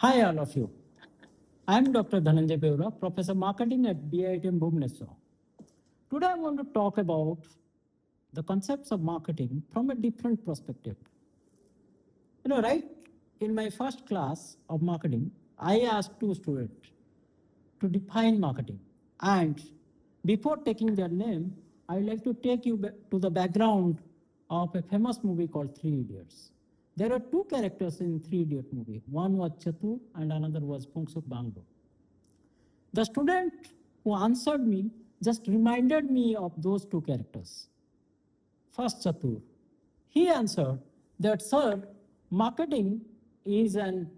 Hi, all of you. I am Dr. Dhananjay Beura, Professor Marketing at BIITM Bhubaneswar. Today, I want to talk about the concepts of marketing from a different perspective. Right in my first class of marketing, I asked two students to define marketing. And before taking their name, I would like to take you to the background of a famous movie called Three Idiots. There are two characters in Three Idiot movie. One was Chatu and another was Pungsuk Bangdo. The student who answered me just reminded me of those two characters. First, Chatur. He answered that, sir, marketing is an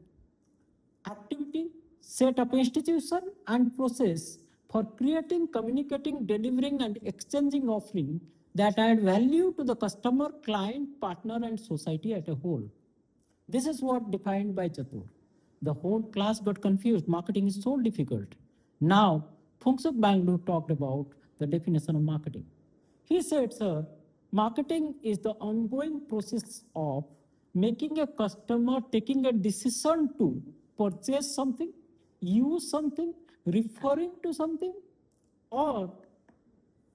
activity, set of institution and process for creating, communicating, delivering, and exchanging offering that add value to the customer, client, partner, and society at a whole. This is what defined by Chatur. The whole class got confused. Marketing is so difficult. Now, Pungsuk Bangdu talked about the definition of marketing. He said, sir, marketing is the ongoing process of making a customer taking a decision to purchase something, use something, referring to something, or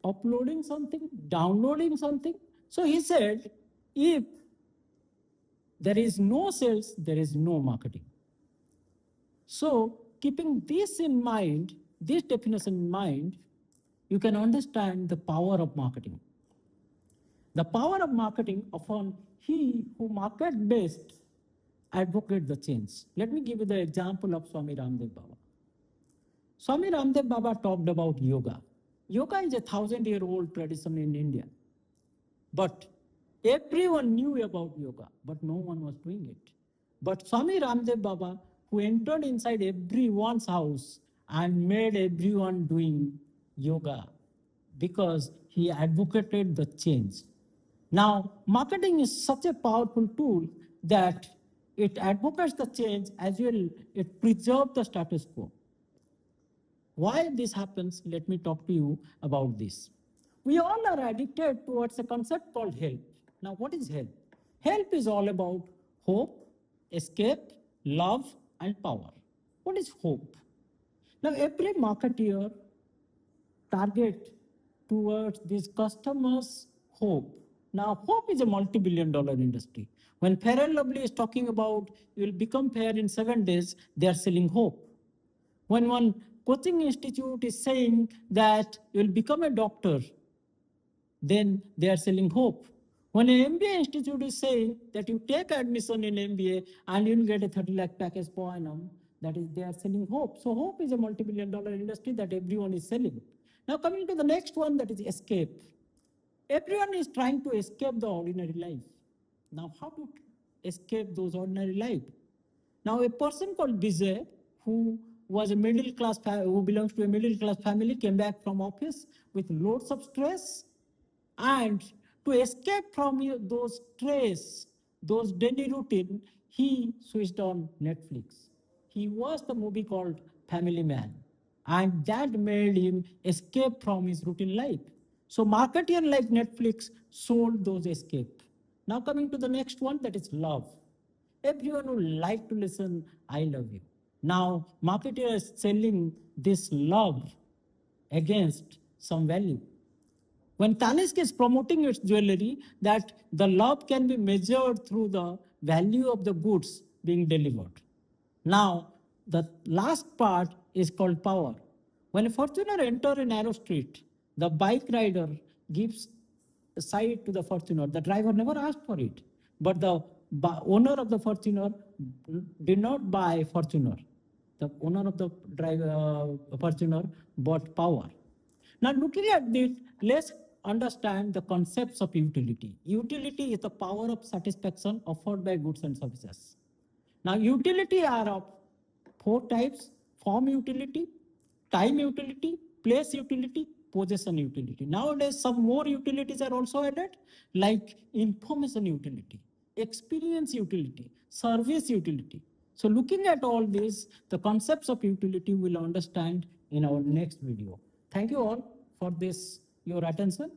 uploading something, downloading something. So he said, if there is no sales, there is no marketing. So keeping this in mind, this definition in mind, you can understand the power of marketing. The power of marketing upon he who market best advocate the change. Let me give you the example of Swami Ramdev Baba. Swami Ramdev Baba talked about yoga. Yoga is a 1,000-year-old tradition in India. But everyone knew about yoga, but no one was doing it. But Swami Ramdev Baba, who entered inside everyone's house and made everyone doing yoga because he advocated the change. Now, marketing is such a powerful tool that it advocates the change as well, it preserves the status quo. Why this happens, let me talk to you about this. We all are addicted towards a concept called help. Now, what is help? Help is all about hope, escape, love, and power. What is hope? Now, every marketeer target towards these customers' hope. Now, hope is a multi-billion-dollar industry. When Fair and Lovely is talking about you will become fair in 7 days, they are selling hope. When one coaching institute is saying that you will become a doctor, then they are selling hope. When an MBA institute is saying that you take admission in MBA and you will get a 30 lakh package per annum, that is, they are selling hope. So hope is a multi-billion-dollar industry that everyone is selling. Now coming to the next one, that is escape. Everyone is trying to escape the ordinary life. Now how to escape those ordinary life? Now a person called Vijay, who was a middle class, who belongs to a middle class family, came back from office with loads of stress, and to escape from those stress, those daily routine, he switched on Netflix. He watched the movie called Family Man, and that made him escape from his routine life. So marketeer like Netflix sold those escape. Now coming to the next one, that is love. Everyone would like to listen, I love you. Now, marketer is selling this love against some value. When Tanishq is promoting its jewelry, that the love can be measured through the value of the goods being delivered. Now, the last part is called power. When a Fortuner enters a narrow street, the bike rider gives a side to the Fortuner. The driver never asked for it, but the owner of the Fortuner did not buy Fortuner. The owner of the Fortuner bought power. Now, looking at this, let's understand the concepts of utility. Utility is the power of satisfaction offered by goods and services. Now, utility are of 4 types: form utility, time utility, place utility, possession utility. Nowadays, some more utilities are also added, like information utility, experience utility, service utility. So looking at all this, the concepts of utility we'll understand in our next video. Thank you all for this, your attention.